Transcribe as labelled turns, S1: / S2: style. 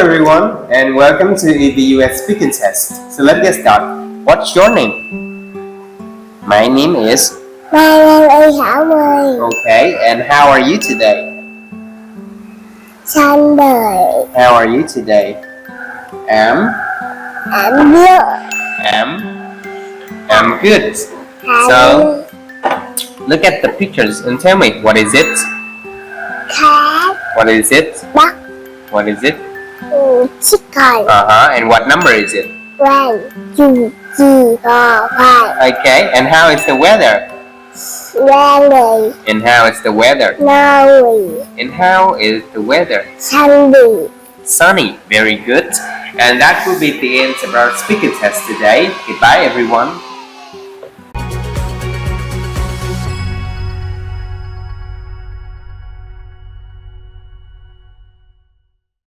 S1: everyone, and welcome to the US speaking test. So let's get started. What's your name? My name is
S2: Thảo.
S1: Okay, and how are you today?
S2: Sunday.
S1: How are you today?
S2: I'm
S1: good. So look at the pictures and tell me, what is it?
S2: Cat.
S1: What is it?
S2: Duck.
S1: What is it?
S2: Chicken.
S1: And what number is it?
S2: 1, 2, 3, 4, 5.
S1: Okay, and how is the weather?
S2: Rainy.
S1: And how is the weather?
S2: Snowy.
S1: And how is the weather?
S2: Sunny.
S1: Sunny. Very good. And that will be the end of our speaking test today. Goodbye, everyone.